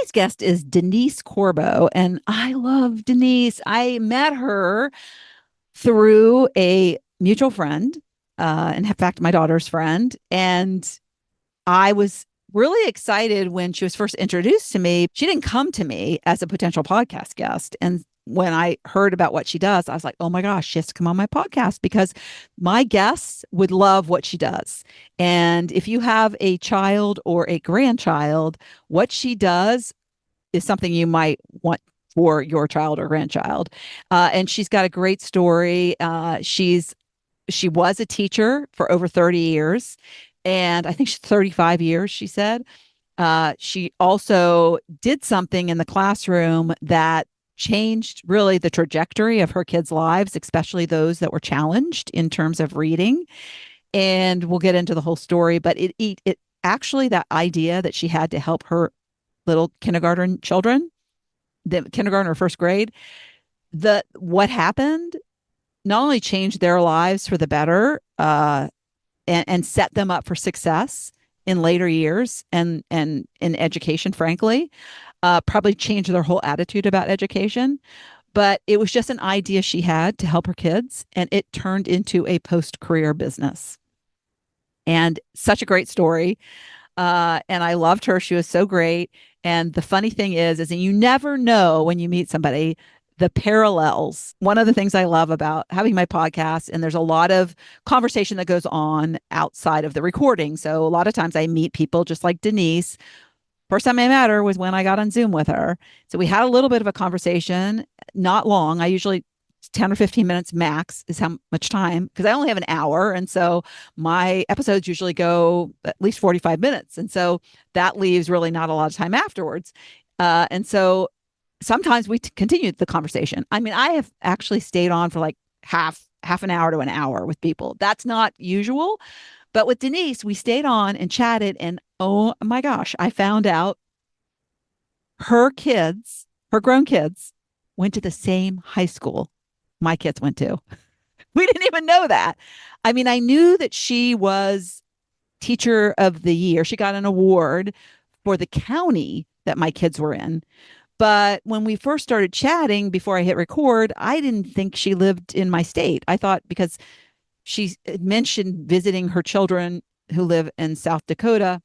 Today's guest is Denise Corbo, and I love Denise. I met her through a mutual friend, and in fact, my daughter's friend. And I was really excited when she was first introduced to me. She didn't come to me as a potential podcast guest. And when I heard about what she does, I was like, oh my gosh, she has to come on my podcast because my guests would love what she does. And if you have a child or a grandchild, what she does is something you might want for your child or grandchild. And she's got a great story. She was a teacher for over 30 years. And I think she's 35 years, she said. She also did something in the classroom that changed really the trajectory of her kids' lives, especially those that were challenged in terms of reading. And we'll get into the whole story, but it actually, that idea that she had to help her little kindergarten children, the kindergarten or first grade, what happened not only changed their lives for the better, and set them up for success in later years and in education, frankly, probably changed their whole attitude about education. But it was just an idea she had to help her kids, and it turned into a post-career business. And such a great story. And I loved her. She was so great. And the funny thing is you never know when you meet somebody the parallels. One of the things I love about having my podcast, and there's a lot of conversation that goes on outside of the recording. So a lot of times I meet people just like Denise. First time I met her was when I got on Zoom with her. So we had a little bit of a conversation, not long. I usually 10 or 15 minutes max is how much time, because I only have an hour. And so my episodes usually go at least 45 minutes. And so that leaves really not a lot of time afterwards. And so sometimes we continued the conversation. I mean, I have actually stayed on for like half an hour to an hour with people. That's not usual. But with Denise, we stayed on and chatted. And oh my gosh, I found out her kids, her grown kids, went to the same high school my kids went to. We didn't even know that. I mean, I knew that she was teacher of the year. She got an award for the county that my kids were in. But when we first started chatting before I hit record, I didn't think she lived in my state. I thought because she mentioned visiting her children who live in South Dakota.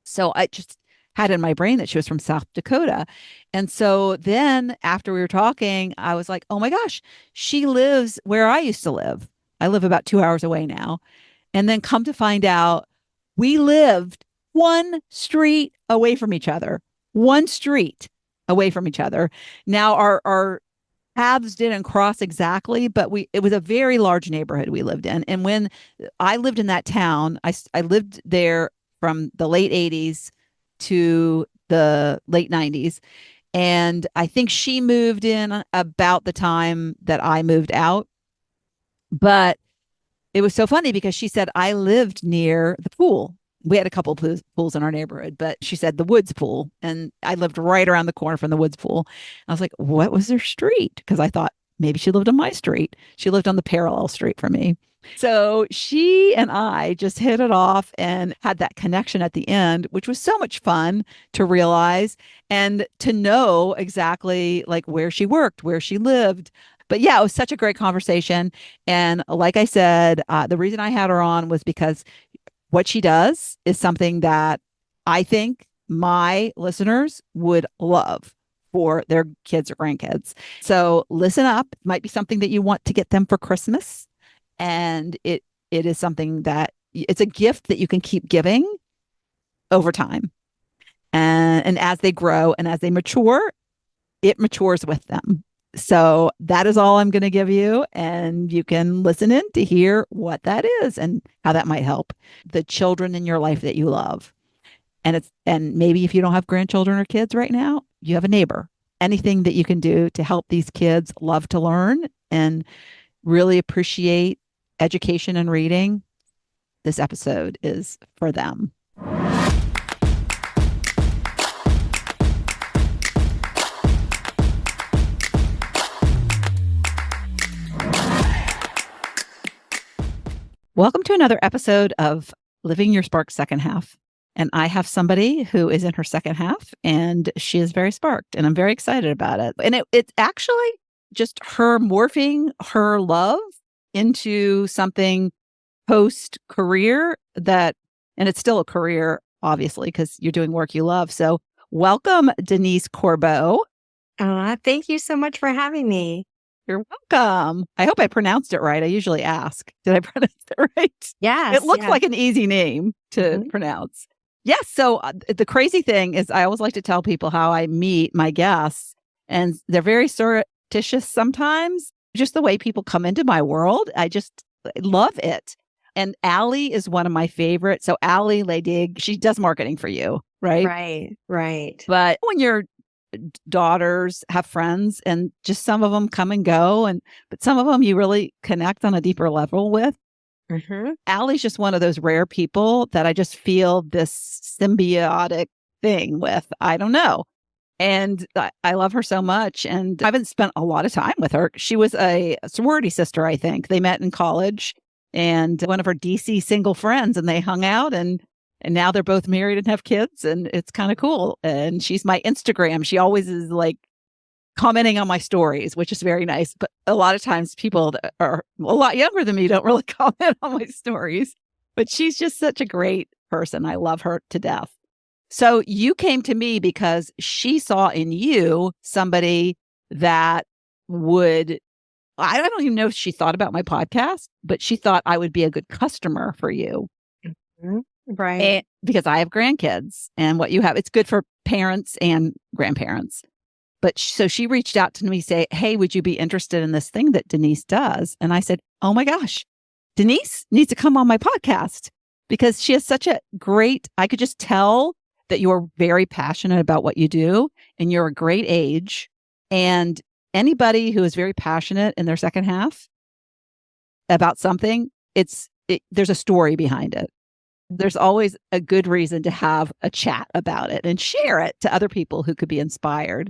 So I just had in my brain that she was from South Dakota. And so then after we were talking, I was like, oh my gosh, she lives where I used to live. I live about 2 hours away now. And then come to find out, we lived one street away from each other, one street away from each other. Now our paths didn't cross exactly, but it was a very large neighborhood we lived in. And when I lived in that town, I lived there from the late 80s to the late 90s. And I think she moved in about the time that I moved out. But it was so funny because she said, I lived near the pool. We had a couple of pools in our neighborhood, but she said the woods pool. And I lived right around the corner from the woods pool. I was like, what was their street? Because I thought maybe she lived on my street. She lived on the parallel street from me. So she and I just hit it off and had that connection at the end, which was so much fun to realize and to know exactly like where she worked, where she lived. But yeah, it was such a great conversation. And like I said, the reason I had her on was because what she does is something that I think my listeners would love for their kids or grandkids. So listen up. It might be something that you want to get them for Christmas. And it is something that it's a gift that you can keep giving over time. And as they grow and as they mature, it matures with them. So that is all I'm going to give you. And you can listen in to hear what that is and how that might help the children in your life that you love. And maybe if you don't have grandchildren or kids right now, you have a neighbor. Anything that you can do to help these kids love to learn and really appreciate education and reading, this episode is for them. Welcome to another episode of Living Your Spark Second Half. And I have somebody who is in her second half, and she is very sparked, and I'm very excited about it. And it's actually just her morphing her love into something post career and it's still a career, obviously, because you're doing work you love. So welcome, Denise Corbo. Thank you so much for having me. You're welcome. I hope I pronounced it right. I usually ask, did I pronounce it right? Yes. It looks like an easy name to pronounce. Yes. So the crazy thing is I always like to tell people how I meet my guests, and they're very surreptitious sometimes. Just the way people come into my world, I just love it. And Allie is one of my favorites. So Allie Ledig, she does marketing for you, right? Right. But when your daughters have friends, and just some of them come and go, but some of them you really connect on a deeper level with. Allie's just one of those rare people that I just feel this symbiotic thing with. I don't know. And I love her so much. And I haven't spent a lot of time with her. She was a sorority sister, I think. They met in college, and one of her DC single friends, and they hung out, and now they're both married and have kids, and it's kind of cool. And she's my Instagram. She always is like commenting on my stories, which is very nice. But a lot of times people that are a lot younger than me don't really comment on my stories. But she's just such a great person. I love her to death. So you came to me because she saw in you somebody that would, I don't even know if she thought about my podcast, but she thought I would be a good customer for you. Right. And because I have grandkids, and what you have, it's good for parents and grandparents. But so she reached out to me, say, hey, would you be interested in this thing that Denise does? And I said, oh my gosh, Denise needs to come on my podcast, because she has such a great, I could just tell that you're very passionate about what you do, and you're a great age. And anybody who is very passionate in their second half about something, there's a story behind it. There's always a good reason to have a chat about it and share it to other people who could be inspired.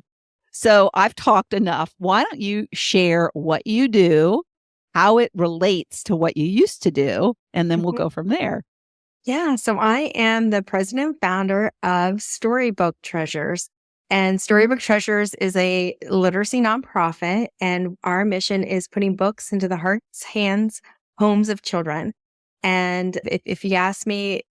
So I've talked enough. Why don't you share what you do, how it relates to what you used to do, and then we'll go from there. Yeah. So I am the president and founder of Storybook Treasures. And Storybook Treasures is a literacy nonprofit. And our mission is putting books into the hearts, hands, homes of children. And if you ask me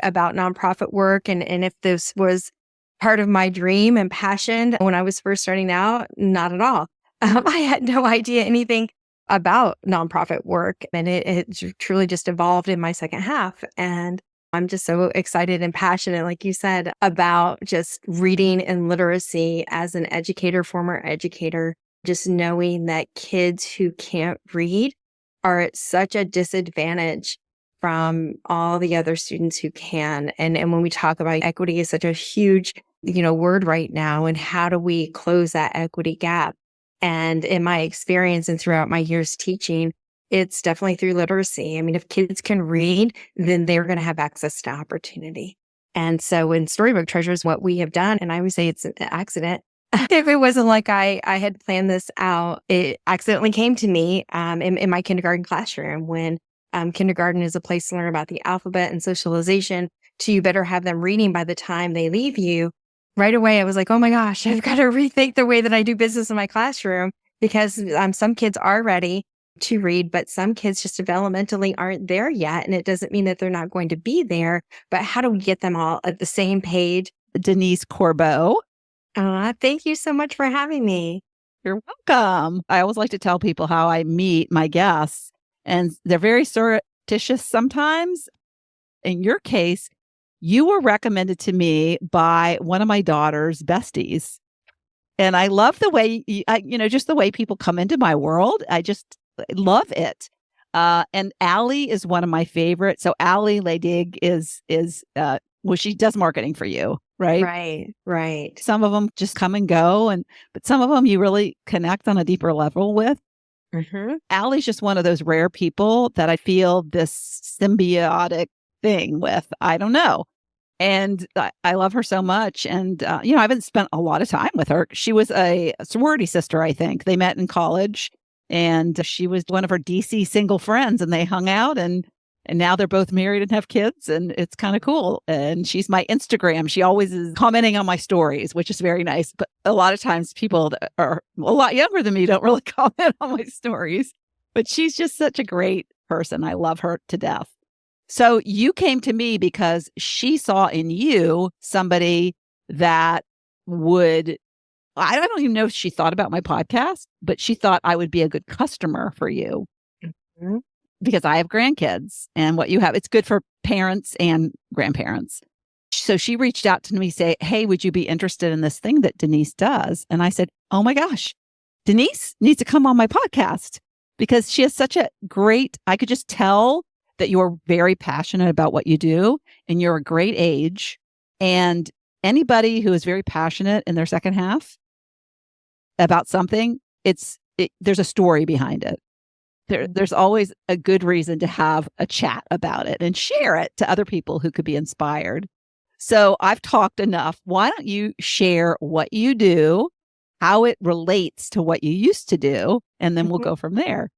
about nonprofit work and if this was part of my dream and passion when I was first starting out, not at all. I had no idea anything about nonprofit work, and it truly just evolved in my second half. And I'm just so excited and passionate, like you said, about just reading and literacy as an educator, former educator, just knowing that kids who can't read are at such a disadvantage from all the other students who can. And when we talk about equity is such a huge, word right now, and how do we close that equity gap? And in my experience and throughout my years teaching, it's definitely through literacy. I mean, if kids can read, then they're going to have access to opportunity. And so in Storybook Treasures, what we have done, and I would say it's an accident. If it wasn't like I had planned this out, it accidentally came to me in my kindergarten classroom, when kindergarten is a place to learn about the alphabet and socialization, to you better have them reading by the time they leave you. Right away, I was like, oh my gosh, I've got to rethink the way that I do business in my classroom, because some kids are ready to read, but some kids just developmentally aren't there yet. And it doesn't mean that they're not going to be there, but how do we get them all at the same page? Denise Corbo. Thank you so much for having me. You're welcome. I always like to tell people how I meet my guests, and they're very surreptitious sometimes. In your case, you were recommended to me by one of my daughter's besties. And I love the way, just the way people come into my world. I just love it. And Allie is one of my favorites. So Allie Ledig is she does marketing for you, right? Right. Some of them just come and go, but some of them you really connect on a deeper level with. Allie's just one of those rare people that I feel this symbiotic thing with. I don't know. And I love her so much. And, I haven't spent a lot of time with her. She was a sorority sister, I think. They met in college, and she was one of her DC single friends, and they hung out, and And now they're both married and have kids, and it's kind of cool. And she's my Instagram. She always is commenting on my stories, which is very nice. But a lot of times people that are a lot younger than me don't really comment on my stories. But she's just such a great person. I love her to death. So you came to me because she saw in you somebody that would, I don't even know if she thought about my podcast, but she thought I would be a good customer for you. Mhm. Because I have grandkids, and what you have, it's good for parents and grandparents. So she reached out to me, say, hey, would you be interested in this thing that Denise does? And I said, oh my gosh, Denise needs to come on my podcast because she has such a great, I could just tell that you're very passionate about what you do and you're a great age. And anybody who is very passionate in their second half about something, there's a story behind it. There's always a good reason to have a chat about it and share it to other people who could be inspired. So I've talked enough. Why don't you share what you do, how it relates to what you used to do, and then we'll go from there.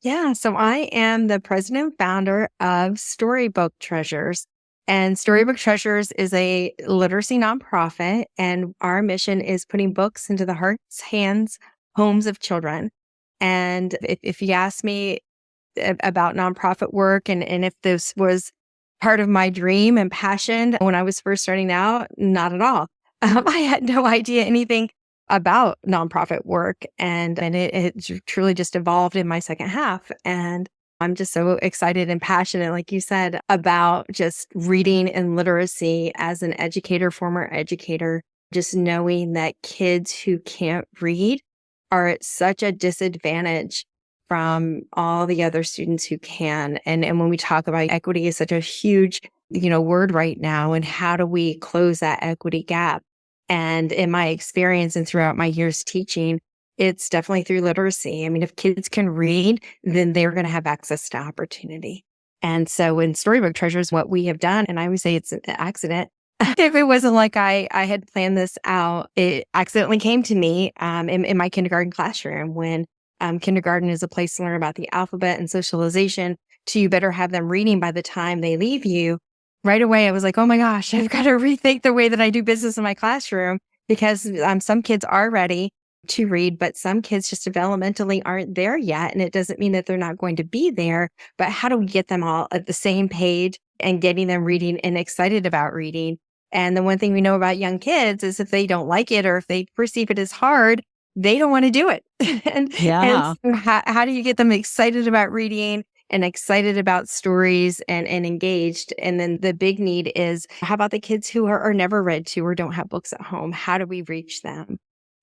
Yeah, so I am the president and founder of Storybook Treasures. And Storybook Treasures is a literacy nonprofit, and our mission is putting books into the hearts, hands, homes of children. And if you ask me about nonprofit work and if this was part of my dream and passion when I was first starting out, not at all. I had no idea anything about nonprofit work, and it truly just evolved in my second half. And I'm just so excited and passionate, like you said, about just reading and literacy as an educator, former educator, just knowing that kids who can't read are at such a disadvantage from all the other students who can. And when we talk about equity is such a huge, word right now. And how do we close that equity gap? And in my experience and throughout my years teaching, it's definitely through literacy. I mean, if kids can read, then they're going to have access to opportunity. And so in Storybook Treasures, what we have done, and I always say it's an accident. If it wasn't like I had planned this out, it accidentally came to me in my kindergarten classroom when kindergarten is a place to learn about the alphabet and socialization. So you better have them reading by the time they leave you. Right away, I was like, oh my gosh, I've got to rethink the way that I do business in my classroom because some kids are ready to read, but some kids just developmentally aren't there yet. And it doesn't mean that they're not going to be there, but how do we get them all at the same page and getting them reading and excited about reading? And the one thing we know about young kids is if they don't like it or if they perceive it as hard, they don't want to do it. and so how do you get them excited about reading and excited about stories and engaged? And then the big need is, how about the kids who are never read to or don't have books at home? How do we reach them?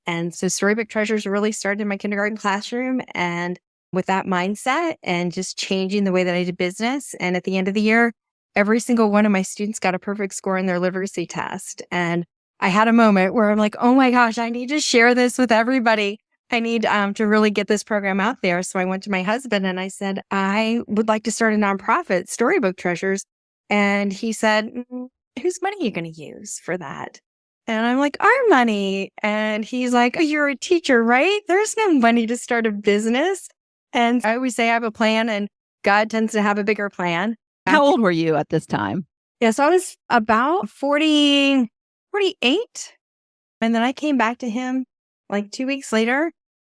And so Storybook Treasures really started in my kindergarten classroom, and with that mindset and just changing the way that I did business. And at the end of the year, every single one of my students got a perfect score in their literacy test. And I had a moment where I'm like, oh my gosh, I need to share this with everybody. I need to really get this program out there. So I went to my husband and I said, I would like to start a nonprofit, Storybook Treasures. And he said, whose money are you going to use for that? And I'm like, our money. And he's like, oh, you're a teacher, right? There's no money to start a business. And I always say I have a plan, and God tends to have a bigger plan. How old were you at this time? Yeah, so I was about 48. And then I came back to him like 2 weeks later.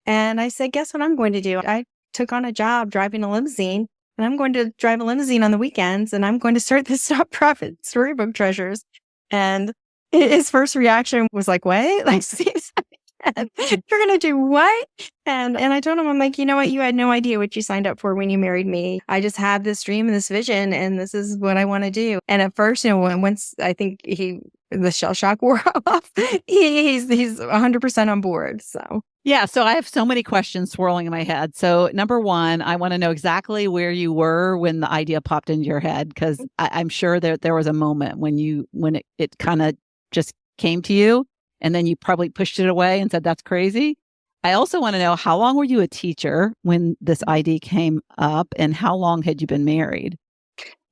And I said, guess what I'm going to do? I took on a job driving a limousine, and I'm going to drive a limousine on the weekends, and I'm going to start this nonprofit, Storybook Treasures. And his first reaction was like, what? Like, you're going to do what? And I told him, I'm like, you know what? You had no idea what you signed up for when you married me. I just have this dream and this vision, and this is what I want to do. And at first, once I think the shell shock wore off, he's 100% on board. So. Yeah. So I have so many questions swirling in my head. So number one, I want to know exactly where you were when the idea popped into your head, because I'm sure that there was a moment when it kind of just came to you, and then you probably pushed it away and said, that's crazy. I also want to know, how long were you a teacher when this idea came up, and how long had you been married?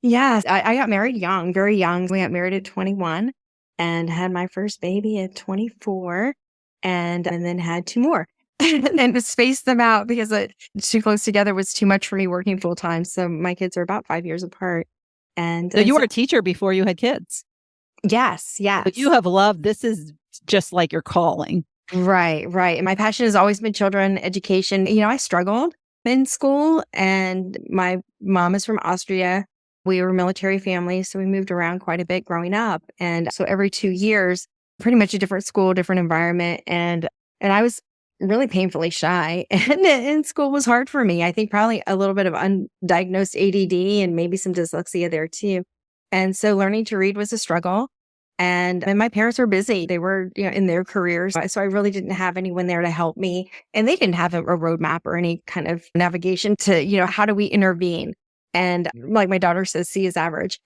Yes, I got married young, very young. We got married at 21 and had my first baby at 24. And then had two more. and space them out because too close together was too much for me working full time. So my kids are about 5 years apart. So you So were a teacher before you had kids. yes, But you yes. have loved, this is just like your calling. Right, right. And my passion has always been children education. I struggled in school, and my mom is from Austria. We were a military family, so we moved around quite a bit growing up. And so every 2 years, pretty much a different school, different environment. And I was really painfully shy. And school was hard for me. I think probably a little bit of undiagnosed ADD and maybe some dyslexia there too. And so learning to read was a struggle. And my parents were busy. They were, in their careers. So I really didn't have anyone there to help me. And they didn't have a roadmap or any kind of navigation to, how do we intervene? And like my daughter says, C is average.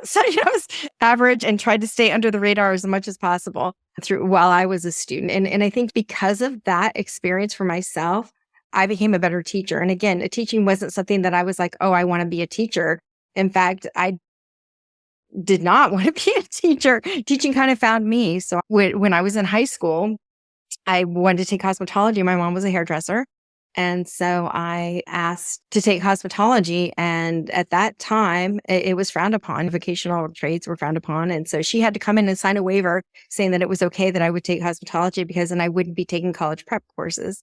So, I was average and tried to stay under the radar as much as possible while I was a student. And I think because of that experience for myself, I became a better teacher. And again, teaching wasn't something that I was like, oh, I want to be a teacher. In fact, I did not want to be a teacher. Teaching kind of found me. So when I was in high school, I wanted to take cosmetology. My mom was a hairdresser. And so I asked to take cosmetology. And at that time, it was frowned upon. Vocational trades were frowned upon. And so she had to come in and sign a waiver saying that it was okay that I would take cosmetology because then I wouldn't be taking college prep courses.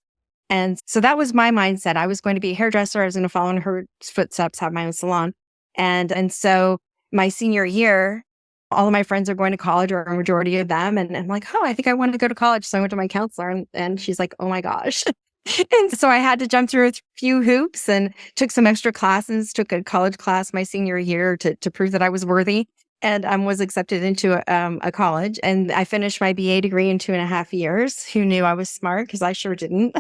And so that was my mindset. I was going to be a hairdresser. I was going to follow in her footsteps, have my own salon. And so my senior year, all of my friends are going to college, or a majority of them. And I'm like, oh, I think I want to go to college. So I went to my counselor and she's like, oh my gosh. And so I had to jump through a few hoops and took some extra classes, took a college class my senior year to prove that I was worthy, and was accepted into a college. And I finished my BA degree in 2.5 years. Who knew I was smart? Because I sure didn't.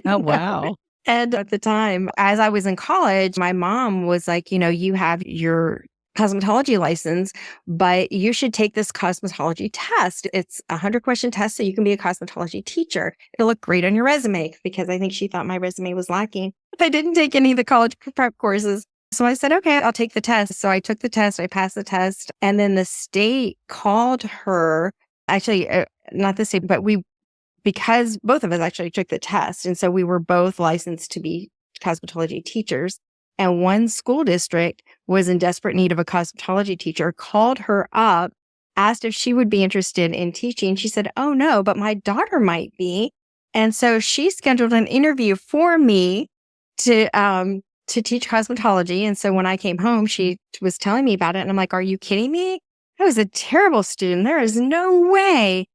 Oh, wow. And at the time, as I was in college, my mom was like, you have your cosmetology license, but you should take this cosmetology test. It's a 100-question test so you can be a cosmetology teacher. It'll look great on your resume, because I think she thought my resume was lacking. I didn't take any of the college prep courses. So I said, okay, I'll take the test. So I took the test, I passed the test, and then the state called her, actually, not the state, but because both of us actually took the test. And so we were both licensed to be cosmetology teachers. And one school district was in desperate need of a cosmetology teacher, called her up, asked if she would be interested in teaching. She said, oh no, but my daughter might be. And so she scheduled an interview for me to teach cosmetology. And so when I came home, she was telling me about it. And I'm like, are you kidding me? I was a terrible student. There is no way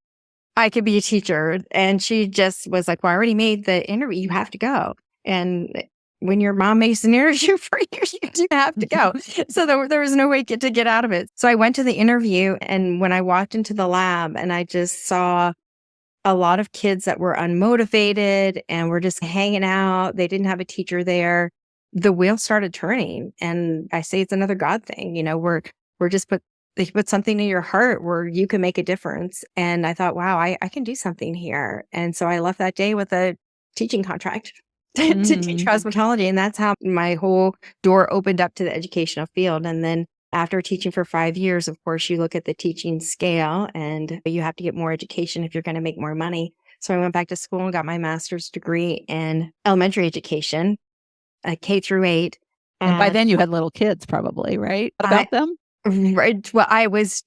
I could be a teacher. And she just was like, well, I already made the interview. You have to go. And when your mom makes an interview for you, you do have to go. So there was no way to get out of it. So I went to the interview, and when I walked into the lab, and I just saw a lot of kids that were unmotivated and were just hanging out. They didn't have a teacher there. The wheel started turning. And I say it's another God thing. We're just they put something in your heart where you can make a difference. And I thought, wow, I can do something here. And so I left that day with a teaching contract to teach cosmetology. And that's how my whole door opened up to the educational field. And then after teaching for 5 years, of course, you look at the teaching scale and you have to get more education if you're going to make more money. So I went back to school and got my master's degree in elementary education, K through 8. And by then you had little kids probably, right? What about them? Right. Well, I was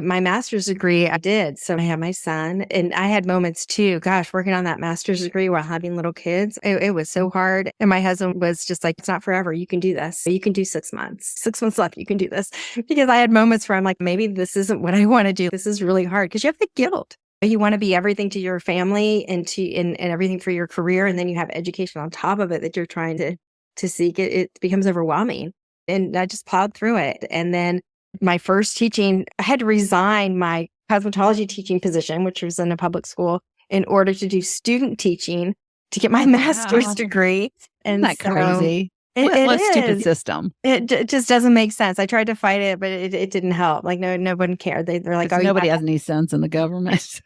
my master's degree. I did. So I had my son, and I had moments too. Gosh, working on that master's degree while having little kids, it was so hard. And my husband was just like, it's not forever. You can do this. You can do 6 months, 6 months left. You can do this. Because I had moments where I'm like, maybe this isn't what I want to do. This is really hard, because you have the guilt. You want to be everything to your family and everything for your career. And then you have education on top of it that you're trying to seek. It becomes overwhelming. And I just plowed through it. And then my first teaching, I had to resign my cosmetology teaching position, which was in a public school, in order to do student teaching to get my master's degree. And isn't that crazy? What stupid system. It just doesn't make sense. I tried to fight it, but it didn't help. Like no one cared. They're like, oh, nobody has any sense in the government.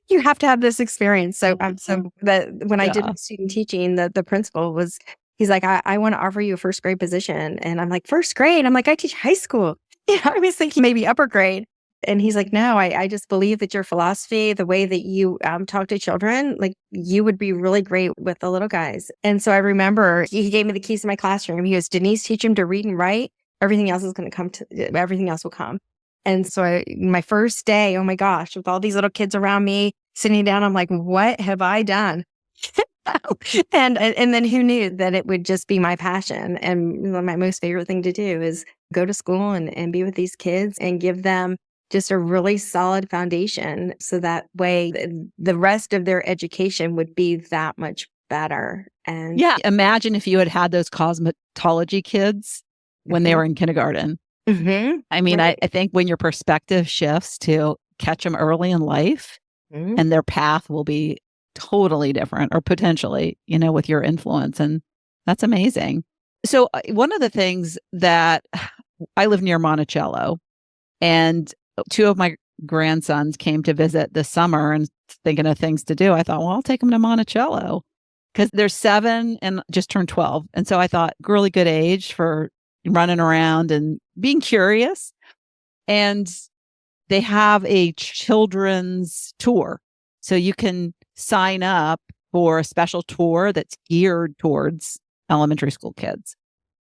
You have to have this experience. So when I did student teaching, the principal was, he's like, I want to offer you a first grade position. And I'm like, first grade? I'm like, I teach high school. I was thinking maybe upper grade. And he's like, no, I just believe that your philosophy, the way that you talk to children, like you would be really great with the little guys. And so I remember he gave me the keys to my classroom. He goes, Denise, teach him to read and write. Everything else is going to come everything else will come. And so my first day, oh my gosh, with all these little kids around me sitting down, I'm like, what have I done? and then who knew that it would just be my passion. And my most favorite thing to do is go to school and be with these kids and give them just a really solid foundation. So that way the rest of their education would be that much better. And yeah, imagine if you had had those cosmetology kids when they were in kindergarten. I mean, right. I think when your perspective shifts to catch them early in life and their path will be totally different or potentially, with your influence. And that's amazing. So one of the things that I live near Monticello, and two of my grandsons came to visit this summer and thinking of things to do. I thought, well, I'll take them to Monticello because they're 7 and just turned 12. And so I thought really good age for running around and being curious. And they have a children's tour. So you can sign up for a special tour that's geared towards elementary school kids.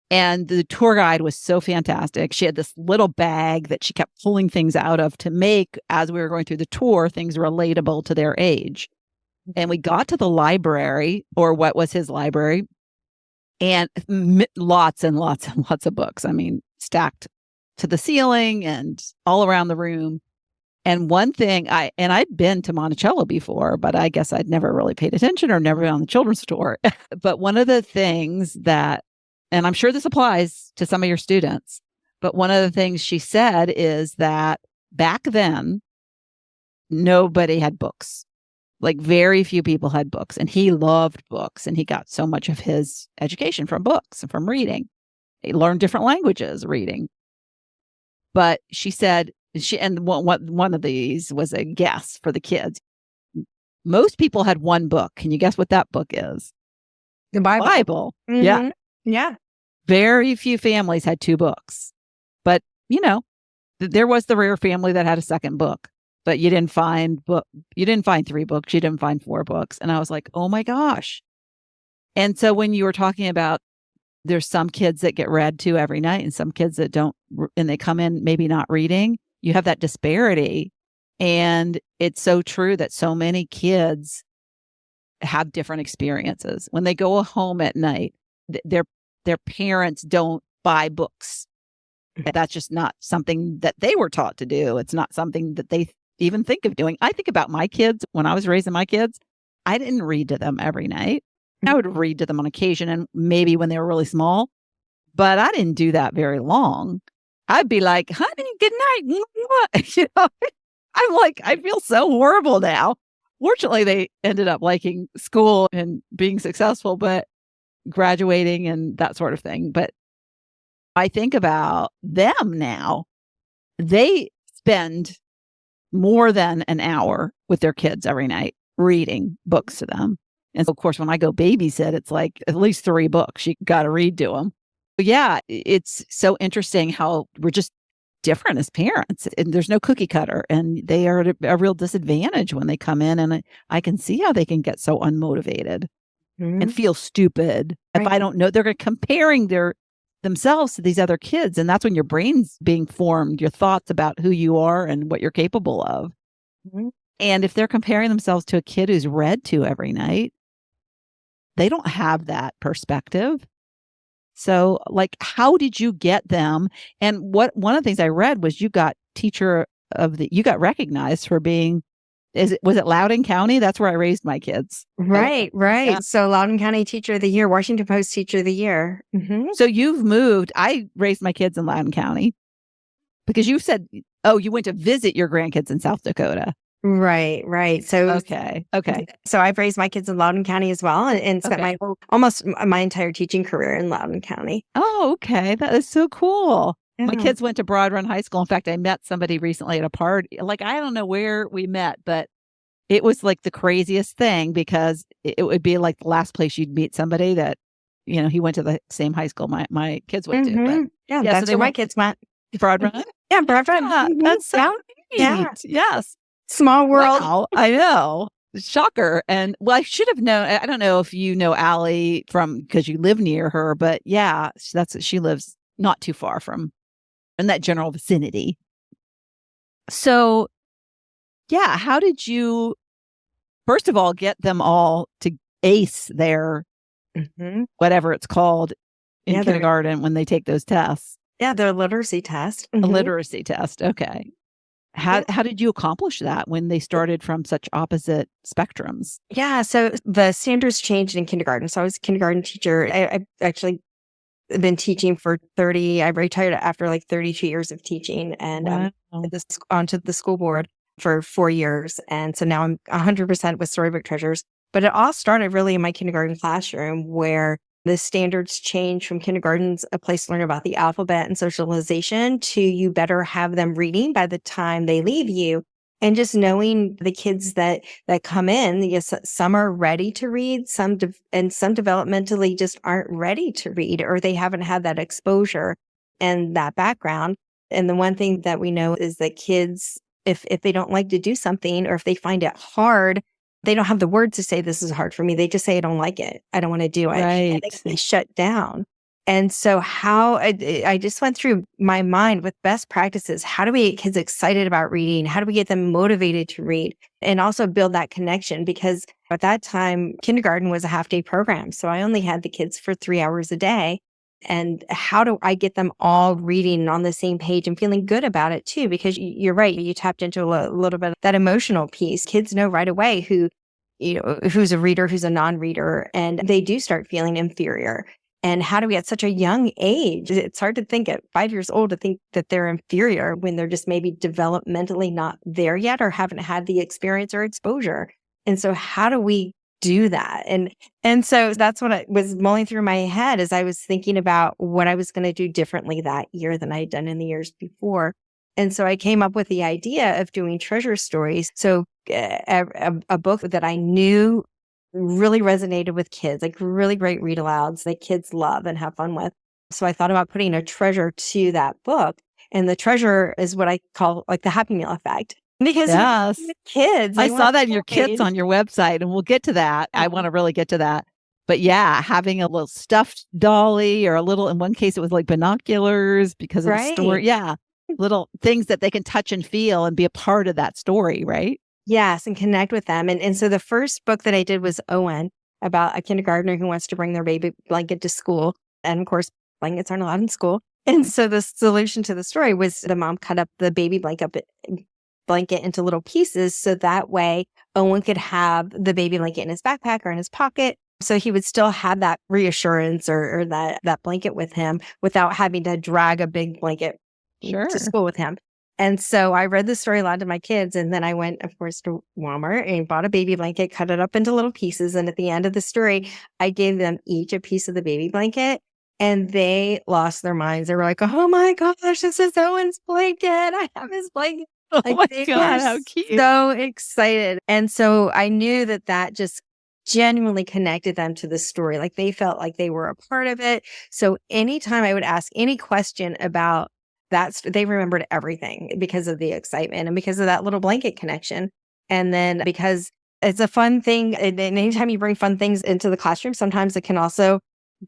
And the tour guide was so fantastic. She had this little bag that she kept pulling things out of to make, as we were going through the tour, things relatable to their age. And we got to the library, or what was his library, and lots and lots and lots of books. I mean, stacked to the ceiling and all around the room. And one thing I'd been to Monticello before, but I guess I'd never really paid attention or never been on the children's store. But one of the things that, and I'm sure this applies to some of your students, but one of the things she said is that back then, nobody had books. Like very few people had books, and he loved books, and he got so much of his education from books and from reading. He learned different languages reading. But she said, one of these was a guess for the kids. Most people had one book. Can you guess what that book is? The Bible. Yeah. Yeah. Very few families had 2 books. But, there was the rare family that had a second book. But you didn't find 3 books, you didn't find 4 books. And I was like, oh my gosh. And so when you were talking about there's some kids that get read to every night and some kids that don't, and they come in maybe not reading, you have that disparity. And it's so true that so many kids have different experiences. When they go home at night, their parents don't buy books. That's just not something that they were taught to do. It's not something that they even think of doing. I think about my kids. When I was raising my kids, I didn't read to them every night. I would read to them on occasion and maybe when they were really small, but I didn't do that very long. I'd be like, honey, good night. I'm like, I feel so horrible now. Fortunately, they ended up liking school and being successful, but graduating and that sort of thing. But I think about them now. They spend more than an hour with their kids every night reading books to them. And so, of course, when I go babysit, it's like at least 3 books you got to read to them. But yeah, it's so interesting how we're just different as parents. And there's no cookie cutter, and they are at a real disadvantage when they come in. And I can see how they can get so unmotivated and feel stupid. Right. If I don't know, they're comparing themselves to these other kids. And that's when your brain's being formed, your thoughts about who you are and what you're capable of. And if they're comparing themselves to a kid who's read to every night, they don't have that perspective. So, like, how did you get them? And one of the things I read was you got you got recognized for being, was it Loudoun County? That's where I raised my kids. Right. Yeah. So Loudoun County Teacher of the Year, Washington Post Teacher of the Year. So you've moved. I raised my kids in Loudoun County because you said, oh, you went to visit your grandkids in South Dakota. Right. So okay. So I've raised my kids in Loudoun County as well, and spent almost my entire teaching career in Loudoun County. Oh, okay, that is so cool. My kids went to Broad Run High School. In fact, I met somebody recently at a party. Like, I don't know where we met, but it was like the craziest thing because it would be like the last place you'd meet somebody that, he went to the same high school my kids went to. But, that's where my kids went. Broad Run. Yeah, Broad Run. Yeah, that's so Yeah. Yes. Small world. Wow. I know. Shocker. And well, I should have known. I don't know if you know Allie from because you live near her, but yeah, she lives not too far from in that general vicinity. So yeah, how did you first of all get them all to ace their Hmm. whatever it's called in Yeah, kindergarten when they take those tests? their literacy test. A Hmm. literacy test. Okay. Yeah. How did you accomplish that when they started from such opposite spectrums? Yeah. So the standards changed in kindergarten. So I was a kindergarten teacher. I actually been teaching for 30. I retired after like 32 years of teaching and Wow. onto the school board for 4 years. And so now I'm 100% with Storybook Treasures. But it all started really in my kindergarten classroom where the standards changed from kindergarten's a place to learn about the alphabet and socialization to you better have them reading by the time they leave you. And just knowing the kids that come in, yes, some are ready to read, and some developmentally just aren't ready to read, or they haven't had that exposure and that background. And the one thing that we know is that kids, if they don't like to do something or if they find it hard, they don't have the words to say, this is hard for me. They just say, I don't like it. I don't want to do it. And Right. they shut down. And so I just went through my mind with best practices. How do we get kids excited about reading? How do we get them motivated to read and also build that connection? Because at that time, kindergarten was a half day program. So I only had the kids for 3 hours a day. And how do I get them all reading on the same page and feeling good about it too? Because you're right. You tapped into a little bit of that emotional piece. Kids know right away who's a reader, who's a non-reader, and they do start feeling inferior. And how do we at such a young age? It's hard to think at 5 years old to think that they're inferior when they're just maybe developmentally not there yet or haven't had the experience or exposure. And so how do we do that? And so that's what I was mulling through my head as I was thinking about what I was going to do differently that year than I had done in the years before. And so I came up with the idea of doing treasure stories. So a book that I knew really resonated with kids, like really great read alouds that kids love and have fun with. So I thought about putting a treasure to that book. And the treasure is what I call like the Happy Meal effect. Because Yes. with kids, I they saw want that in your kits toys. on your website, and we'll get to that. I want to really get to that. But yeah, having a little stuffed dolly or a little, in one case, it was like binoculars because of the story. Right. Yeah. Little things that they can touch and feel and be a part of that story, right? Yes, and connect with them. And so the first book that I did was Owen, about a kindergartner who wants to bring their baby blanket to school. And of course, blankets aren't allowed in school. And so the solution to the story was the mom cut up the baby blanket into little pieces. So that way Owen could have the baby blanket in his backpack or in his pocket. So he would still have that reassurance or that blanket with him without having to drag a big blanket Sure. to school with him. And so I read the story aloud to my kids. And then I went, of course, to Walmart and bought a baby blanket, cut it up into little pieces. And at the end of the story, I gave them each a piece of the baby blanket. And they lost their minds. They were like, oh my gosh, this is Owen's blanket. I have his blanket. Oh Like, my they God, were how cute. so excited. And so I knew that just genuinely connected them to the story. Like they felt like they were a part of it. So anytime I would ask any question about that, they remembered everything because of the excitement and because of that little blanket connection. And then because it's a fun thing, and anytime you bring fun things into the classroom, sometimes it can also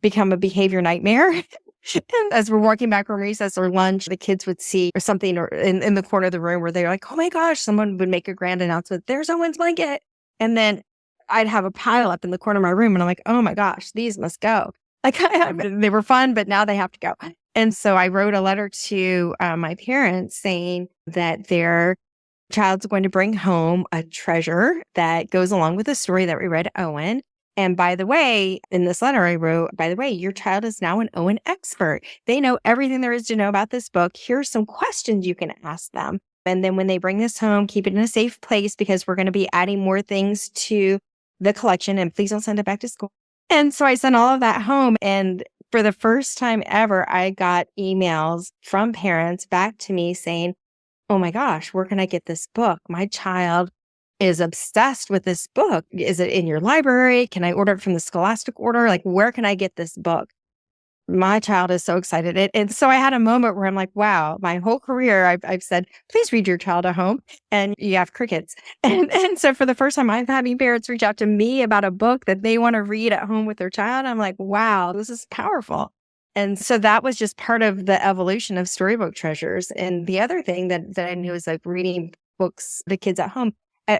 become a behavior nightmare. And as we're walking back from recess or lunch, the kids would see or something or in the corner of the room where they're like, oh my gosh, someone would make a grand announcement. There's Owen's blanket. And then I'd have a pile up in the corner of my room and I'm like, oh my gosh, these must go. Like they were fun, but now they have to go. And so I wrote a letter to my parents saying that their child's going to bring home a treasure that goes along with the story that we read Owen. And by the way, in this letter I wrote, by the way, your child is now an Owen expert. They know everything there is to know about this book. Here's some questions you can ask them. And then when they bring this home, keep it in a safe place because we're going to be adding more things to the collection. And please don't send it back to school. And so I sent all of that home. And for the first time ever, I got emails from parents back to me saying, oh my gosh, where can I get this book? My child is obsessed with this book. Is it in your library? Can I order it from the Scholastic order? Like, where can I get this book? my child is so excited. And so I had a moment where I'm like, wow, my whole career, I've said, please read your child at home, and you have crickets. And so for the first time, I'm having parents reach out to me about a book that they want to read at home with their child. I'm like, wow, this is powerful. And so that was just part of the evolution of Storybook Treasures. And the other thing that I knew is like reading books, the kids at home,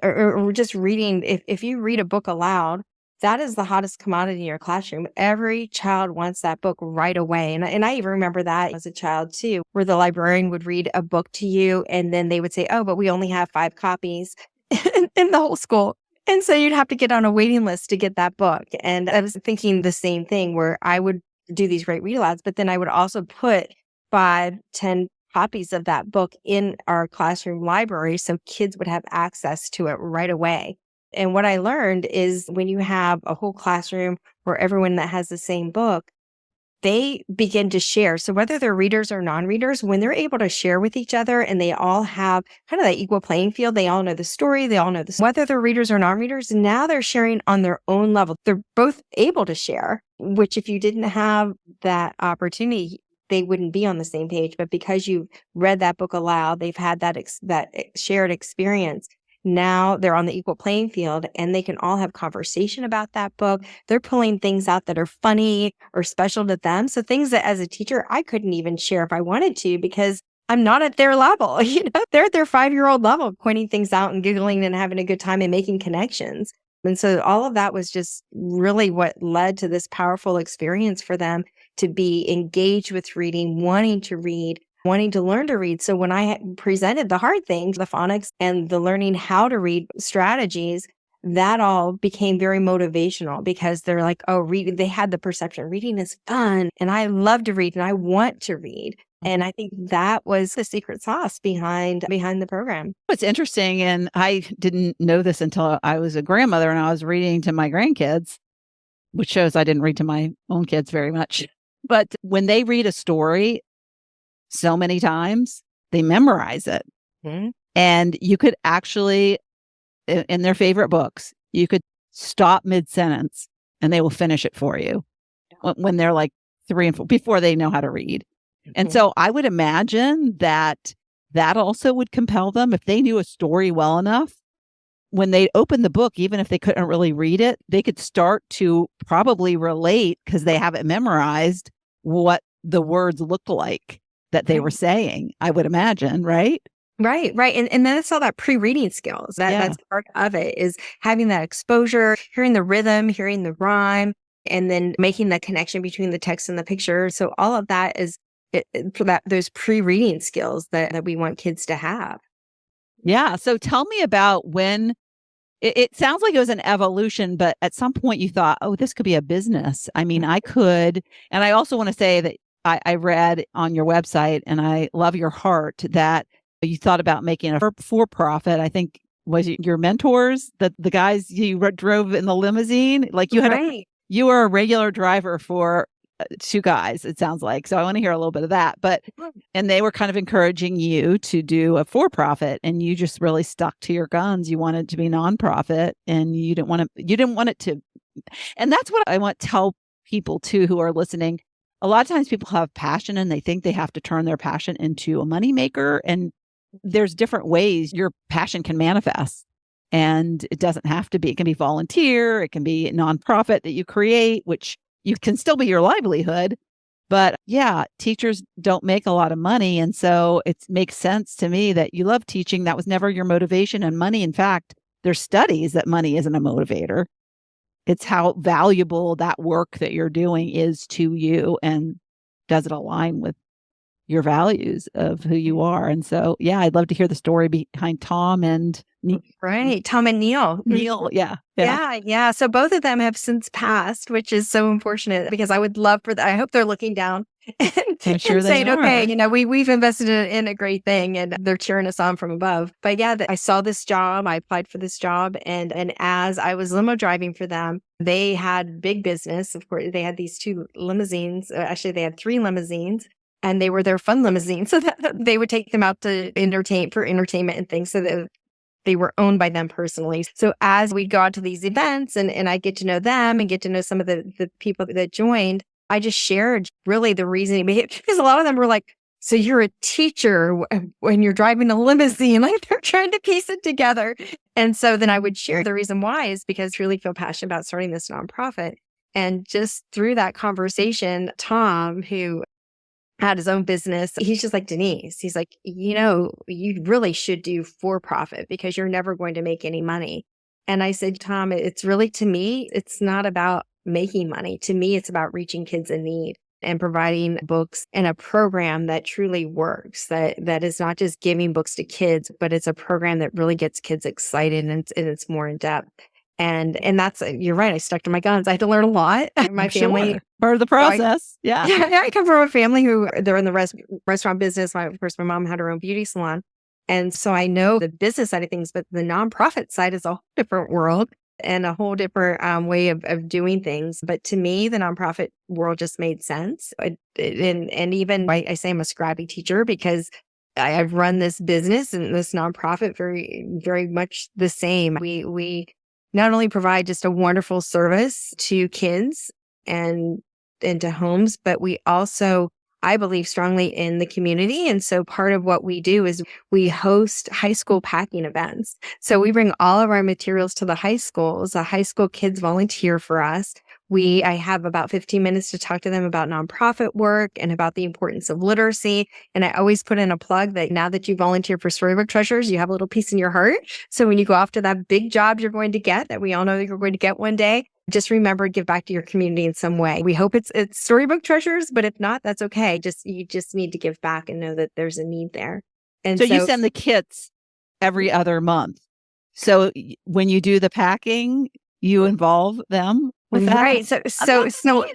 or just reading. If you read a book aloud, that is the hottest commodity in your classroom. Every child wants that book right away. And I even remember that as a child too, where the librarian would read a book to you and then they would say, oh, but we only have 5 copies in the whole school. And so you'd have to get on a waiting list to get that book. And I was thinking the same thing, where I would do these great read alouds, but then I would also put 5, 10 copies of that book in our classroom library so kids would have access to it right away. And what I learned is when you have a whole classroom where everyone that has the same book, they begin to share. So whether they're readers or non-readers, when they're able to share with each other and they all have kind of that equal playing field, they all know the story, they all know this, whether they're readers or non-readers, now they're sharing on their own level. They're both able to share, which if you didn't have that opportunity, they wouldn't be on the same page. But because you've read that book aloud, they've had that shared experience. Now they're on the equal playing field and they can all have conversation about that book. They're pulling things out that are funny or special to them. So things that as a teacher, I couldn't even share if I wanted to, because I'm not at their level. They're at their 5-year-old level, pointing things out and giggling and having a good time and making connections. And so all of that was just really what led to this powerful experience for them to be engaged with reading, wanting to read, wanting to learn to read. So when I presented the hard things, the phonics and the learning how to read strategies, that all became very motivational, because they're like, oh, reading, they had the perception reading is fun and I love to read and I want to read. And I think that was the secret sauce behind the program. What's interesting, and I didn't know this until I was a grandmother and I was reading to my grandkids, which shows I didn't read to my own kids very much. But when they read a story so many times, they memorize it. Mm-hmm. And you could actually, in their favorite books, you could stop mid-sentence and they will finish it for you when they're like 3 and 4, before they know how to read. Mm-hmm. And so I would imagine that also would compel them, if they knew a story well enough, when they open the book, even if they couldn't really read it, they could start to probably relate, because they have it memorized, what the words looked like that they were saying, I would imagine, right? Right. And then it's all that pre-reading skills. That's part of it, is having that exposure, hearing the rhythm, hearing the rhyme, and then making the connection between the text and the picture. So all of that is for those pre-reading skills that we want kids to have. Yeah. So tell me about when it sounds like it was an evolution, but at some point you thought, oh, this could be a business. I mean, I could. And I also want to say that I read on your website, and I love your heart, that you thought about making a for-profit. I think, was it your mentors, the guys you drove in the limousine? Like you had, you were a regular driver for 2 guys, it sounds like. So I want to hear a little bit of that. But, and they were kind of encouraging you to do a for-profit, and you just really stuck to your guns. You wanted to be nonprofit, and you didn't want it to. And that's what I want to tell people too, who are listening. A lot of times people have passion and they think they have to turn their passion into a moneymaker. And there's different ways your passion can manifest. And it doesn't have to be, it can be volunteer, it can be a nonprofit that you create, which you can still be your livelihood. But yeah, teachers don't make a lot of money. And so it makes sense to me that you love teaching. That was never your motivation. And money, in fact, there's studies that money isn't a motivator. It's how valuable that work that you're doing is to you, and does it align with your values of who you are. And so, yeah, I'd love to hear the story behind Tom and Right. Tom and Neil. Neil. Yeah. So both of them have since passed, which is so unfortunate, because I would love for I hope they're looking down and saying, okay, we've invested in a great thing, and they're cheering us on from above. But yeah, I saw this job, I applied for this job, and as I was limo driving for them, they had big business. Of course, they had these 2 limousines. Actually, they had 3 limousines. And they were their fun limousines, so that they would take them out to entertainment and things, so that they were owned by them personally. So as we'd go out to these events and I get to know them and get to know some of the people that joined, I just shared really the reasoning because a lot of them were like, so you're a teacher when you're driving a limousine, like they're trying to piece it together. And so then I would share the reason why is because I really feel passionate about starting this nonprofit. And just through that conversation, Tom, who had his own business, he's just like, Denise, he's like, you really should do for profit because you're never going to make any money. And I said, Tom, it's really, to me, it's not about making money. To me, it's about reaching kids in need and providing books and a program that truly works, that is not just giving books to kids, but it's a program that really gets kids excited and it's more in depth. And that's, you're right. I stuck to my guns. I had to learn a lot. My family, sure. Part of the process. Yeah. I come from a family who they're in the restaurant business. Of course, my mom had her own beauty salon. And so I know the business side of things, but the nonprofit side is a whole different world and a whole different way of doing things. But to me, the nonprofit world just made sense. And even I say I'm a scrappy teacher because I've run this business and this nonprofit very, very much the same. We not only provide just a wonderful service to kids and into homes, but we also, I believe strongly in the community. And so part of what we do is we host high school packing events. So we bring all of our materials to the high schools. The high school kids volunteer for us. I have about 15 minutes to talk to them about nonprofit work and about the importance of literacy. And I always put in a plug that now that you volunteer for Storybook Treasures, you have a little peace in your heart. So when you go off to that big job you're going to get, that we all know that you're going to get one day, just remember to give back to your community in some way. We hope it's Storybook Treasures, but if not, that's okay. You just need to give back and know that there's a need there. And so you send the kits every other month. So when you do the packing, you involve them with that? Right. So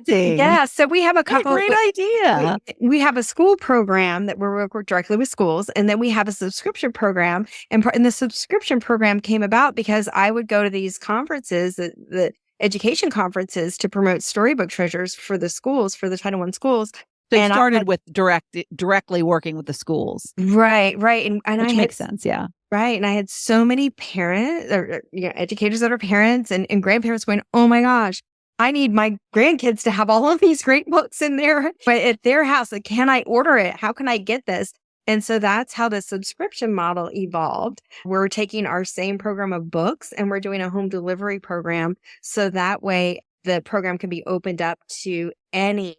yeah. So we have a couple. What a great idea. We have a school program that we work directly with schools, and then we have a subscription program. And the subscription program came about because I would go to these conferences, the education conferences, to promote Storybook Treasures for the schools, for the Title I schools. So you started with directly working with the schools. Right. Which makes sense. Yeah. Right. And I had so many parents or educators that are parents and grandparents going, oh my gosh, I need my grandkids to have all of these great books in there but at their house. Like, can I order it? How can I get this? And so that's how the subscription model evolved. We're taking our same program of books and we're doing a home delivery program. So that way the program can be opened up to anyone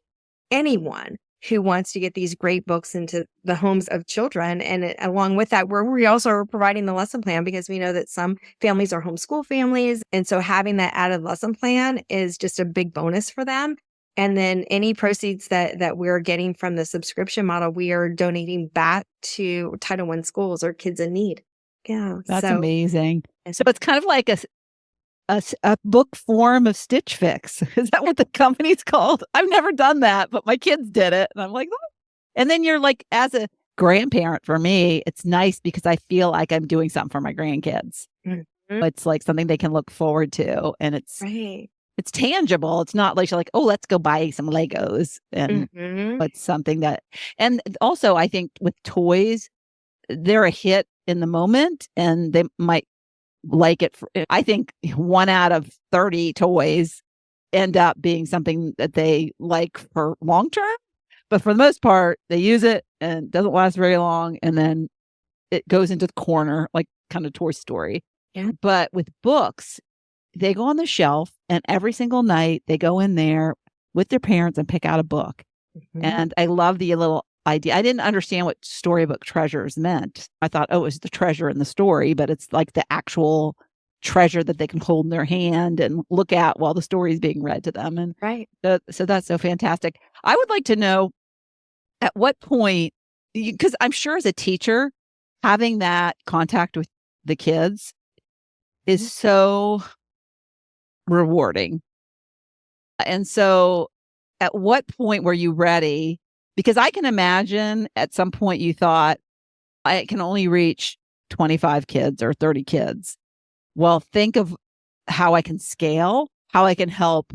who wants to get these great books into the homes of children. And along with that, we also are providing the lesson plan because we know that some families are homeschool families. And so having that added lesson plan is just a big bonus for them. And then any proceeds that we're getting from the subscription model, we are donating back to Title I schools or kids in need. Yeah. That's amazing. So it's kind of like a book form of Stitch Fix. Is that what the company's called? I've never done that, but my kids did it. And I'm like, oh. And then you're like, as a grandparent, for me, it's nice because I feel like I'm doing something for my grandkids. Mm-hmm. It's like something they can look forward to. And it's tangible. It's not like you're like, oh, let's go buy some Legos. And it's something that, and also I think with toys, they're a hit in the moment and they might like it. I think 1 out of 30 toys end up being something that they like for long term. But for the most part, they use it and it doesn't last very long. And then it goes into the corner, like kind of Toy Story. Yeah. But with books, they go on the shelf and every single night they go in there with their parents and pick out a book. Mm-hmm. And I love the little idea. I didn't understand what Storybook Treasures meant. I thought, oh, it's the treasure in the story, but it's like the actual treasure that they can hold in their hand and look at while the story is being read to them. And right. So that's so fantastic. I would like to know at what point, because I'm sure as a teacher, having that contact with the kids is so rewarding. And so at what point were you ready? Because I can imagine at some point you thought, I can only reach 25 kids or 30 kids. Well, think of how I can scale, how I can help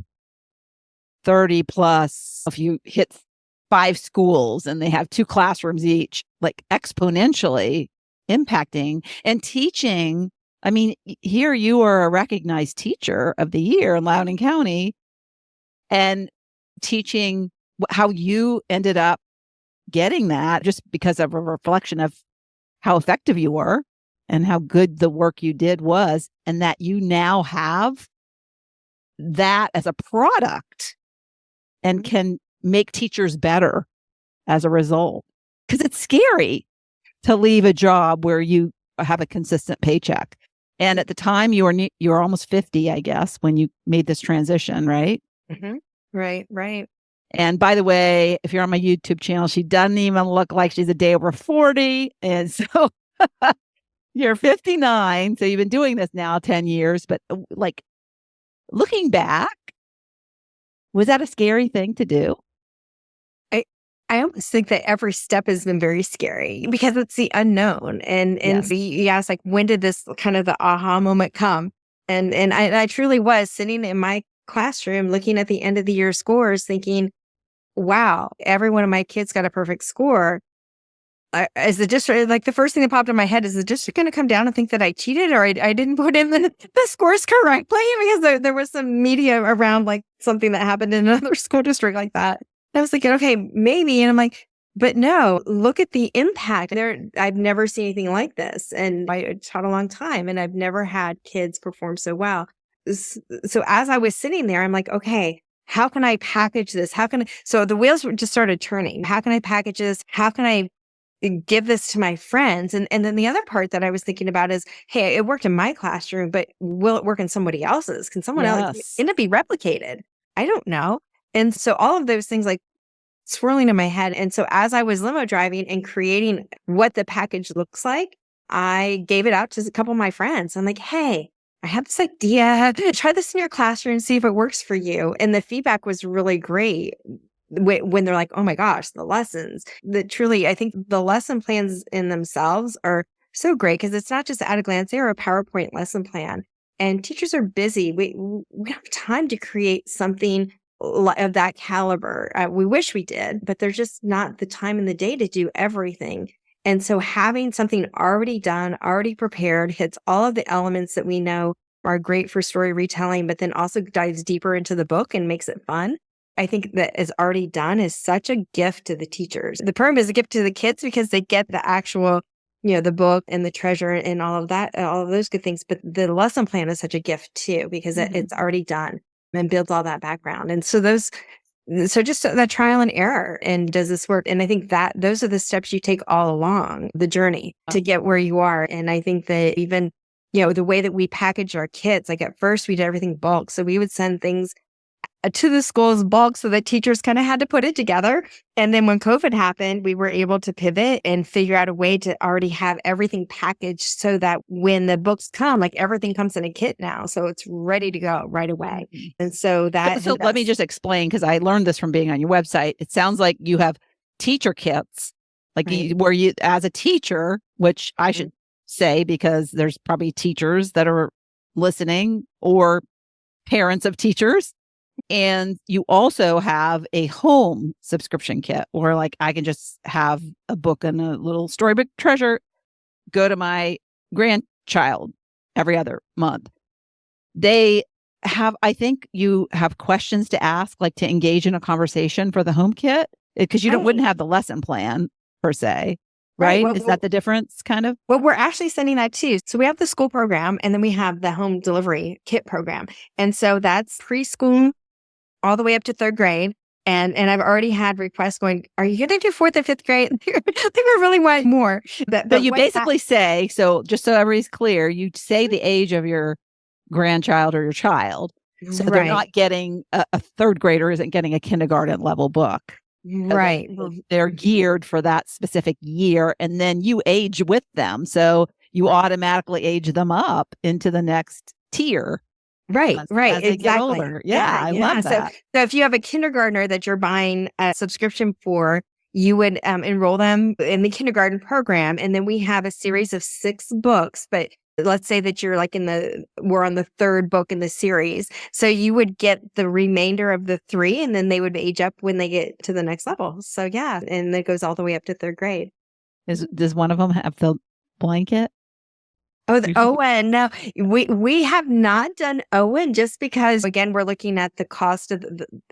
30 plus. If you hit 5 schools and they have 2 classrooms each, like exponentially impacting and teaching. I mean, here you are a recognized teacher of the year in Loudoun County. And teaching how you ended up getting that just because of a reflection of how effective you were and how good the work you did was, and that you now have that as a product and can make teachers better as a result. Because it's scary to leave a job where you have a consistent paycheck. And at the time you were almost 50, I guess, when you made this transition, right? Mm-hmm. Right. And by the way, if you're on my YouTube channel, she doesn't even look like she's a day over 40. And so you're 59. So you've been doing this now 10 years. But like looking back, was that a scary thing to do? I almost think that every step has been very scary because it's the unknown. And Yes. you asked, like, when did this kind of the aha moment come? And I truly was sitting in my classroom looking at the end of the year scores thinking, wow, every one of my kids got a perfect score. Is the district, like, the first thing that popped in my head, is the district going to come down and think that I cheated or I didn't put in the scores correctly? Because there was some media around like something that happened in another school district like that. And I was thinking, okay, maybe. And I'm like, but no, look at the impact. I've never seen anything like this. And I taught a long time and I've never had kids perform so well. So as I was sitting there, I'm like, okay, how can I package this? So the wheels just started turning. How can I package this? How can I give this to my friends? And then the other part that I was thinking about is, hey, it worked in my classroom, but will it work in somebody else's? Can someone else, can it be replicated? I don't know. And so all of those things like swirling in my head. And so as I was limo driving and creating what the package looks like, I gave it out to a couple of my friends. I'm like, hey, I have this idea. Try this in your classroom, see if it works for you. And the feedback was really great when they're like, oh my gosh, the lessons. That truly, I think the lesson plans in themselves are so great because it's not just at a glance, they're a PowerPoint lesson plan. And teachers are busy. We don't have time to create something of that caliber. We wish we did, but there's just not the time in the day to do everything. And so having something already done, already prepared, hits all of the elements that we know are great for story retelling, but then also dives deeper into the book and makes it fun. I think that is already done is such a gift to the teachers. The program is a gift to the kids because they get the actual, the book and the treasure and all of that, all of those good things. But the lesson plan is such a gift too, because it's already done and builds all that background. And so just that trial and error, and does this work? And I think that those are the steps you take all along the journey to get where you are. And I think that even, the way that we package our kits, like at first we did everything bulk. So we would send things to the schools bulk so that teachers kind of had to put it together. And then when COVID happened, we were able to pivot and figure out a way to already have everything packaged so that when the books come, like everything comes in a kit now. So it's ready to go right away. And so So let me just explain, because I learned this from being on your website. It sounds like you have teacher kits, like where you, as a teacher, which I should say, because there's probably teachers that are listening or parents of teachers. And you also have a home subscription kit, or like I can just have a book and a little storybook treasure go to my grandchild every other month. They have, I think you have questions to ask, like to engage in a conversation for the home kit, because you wouldn't have the lesson plan per se. Right? Is that the difference kind of? Well, we're actually sending that too. So we have the school program and then we have the home delivery kit program. And so that's preschool all the way up to third grade. And I've already had requests going, are you going to do fourth and fifth grade? They were really wanting more. But you basically say, so just so everybody's clear, you say the age of your grandchild or your child. So they're not getting a third grader isn't getting a kindergarten level book. Right. They're geared for that specific year. And then you age with them. So you automatically age them up into the next tier. Right. As they get older. I love that. So if you have a kindergartner that you're buying a subscription for, you would enroll them in the kindergarten program. And then we have a series of 6 books, but let's say that you're like we're on the 3rd book in the series. So you would get the remainder of the 3, and then they would age up when they get to the next level. So and it goes all the way up to 3rd grade. Does one of them have the blanket? Oh, the Owen. No, we have not done Owen just because, again, we're looking at the cost of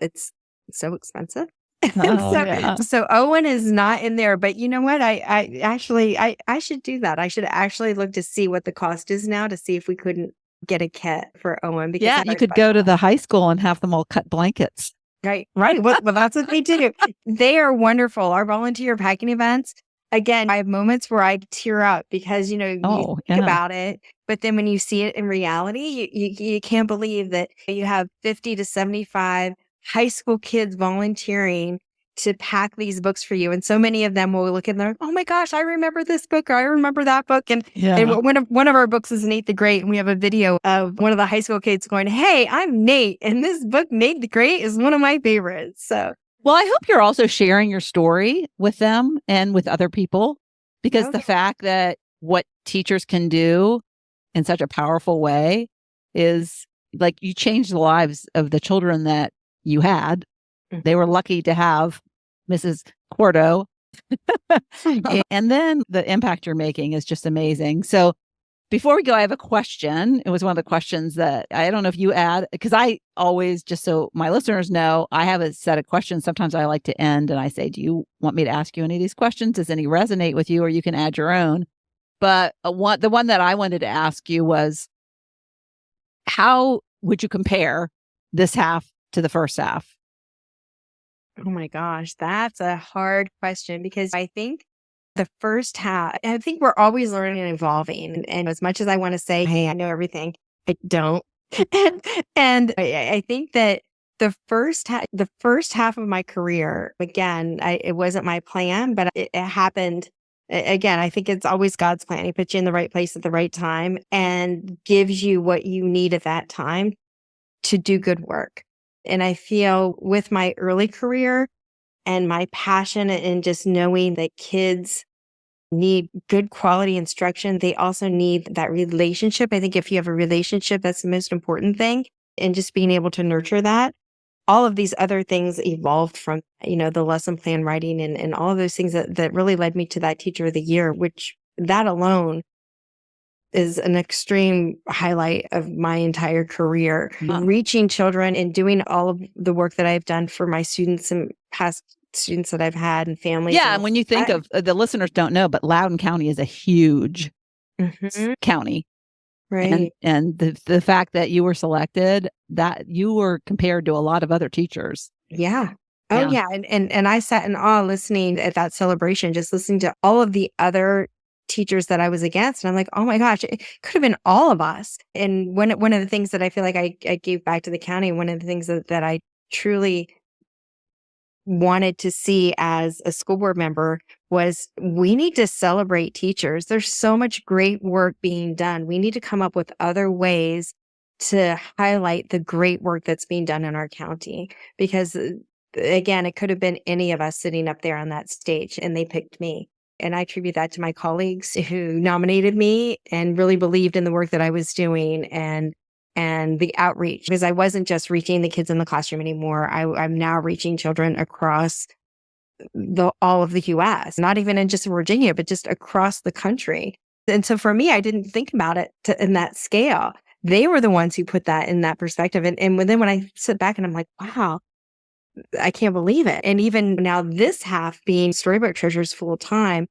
it's so expensive. Oh, so yeah. so Owen is not in there, but you know what? I actually I should do that. I should actually look to see what the cost is now to see if we couldn't get a kit for Owen because Yeah, that's you very could go to special. the high school and have them all cut blankets. Right, right. Well, that's what they do. They are wonderful. Our volunteer packing events, again, I have moments where I tear up because, you Oh, think yeah. about it, but then when you see it in reality, you can't believe that you have 50 to 75 high school kids volunteering to pack these books for you. And so many of them will look in there, oh my gosh, I remember this book or I remember that book. And Yeah. one of our books is Nate the Great. And we have a video of one of the high school kids going, hey, I'm Nate. And this book, Nate the Great, is one of my favorites. So, Well, I hope you're also sharing your story with them and with other people, because oh, the fact that what teachers can do in such a powerful way is like you change the lives of the children that you had. yeah. They were lucky to have Mrs. Cordo. And then the impact you're making is just amazing. So before we go, I have a question. It was one of the questions that I don't know if you add, because I always, just so my listeners know, I have a set of questions. Sometimes I like to end and I say, do you want me to ask you any of these questions? Does any resonate with you? Or you can add your own. But the one that I wanted to ask you was, how would you compare this half to the first half? Oh my gosh, that's a hard question because I think the first half, I think we're always learning and evolving. And as much as I want to say, hey, I know everything, I don't. and I think that the first half of my career, again, it wasn't my plan, but it happened. Again, I think it's always God's plan. He puts you in the right place at the right time and gives you what you need at that time to do good work. And I feel with my early career and my passion and just knowing that kids need good quality instruction, they also need that relationship. I think if you have a relationship, that's the most important thing. And just being able to nurture that. All of these other things evolved from, the lesson plan writing and all of those things that really led me to that teacher of the year, which that alone is an extreme highlight of my entire career. Reaching children and doing all of the work that I've done for my students and past students that I've had and families. Yeah. And when you think of the listeners don't know, but Loudoun County is a huge county. Right. And the fact that you were selected, that you were compared to a lot of other teachers. Yeah. Oh yeah. And I sat in awe listening at that celebration, just listening to all of the other teachers that I was against. And I'm like, oh my gosh, it could have been all of us. And one of the things that I feel like I gave back to the county, one of the things that I truly wanted to see as a school board member was we need to celebrate teachers. There's so much great work being done. We need to come up with other ways to highlight the great work that's being done in our county because again, it could have been any of us sitting up there on that stage and they picked me. And I attribute that to my colleagues who nominated me and really believed in the work that I was doing and the outreach, because I wasn't just reaching the kids in the classroom anymore. I'm now reaching children across all of the US, not even in just Virginia, but just across the country. And so for me, I didn't think about it in that scale. They were the ones who put that in that perspective. And then when I sit back and I'm like, wow, I can't believe it. And even now this half being Storybook Treasures full time,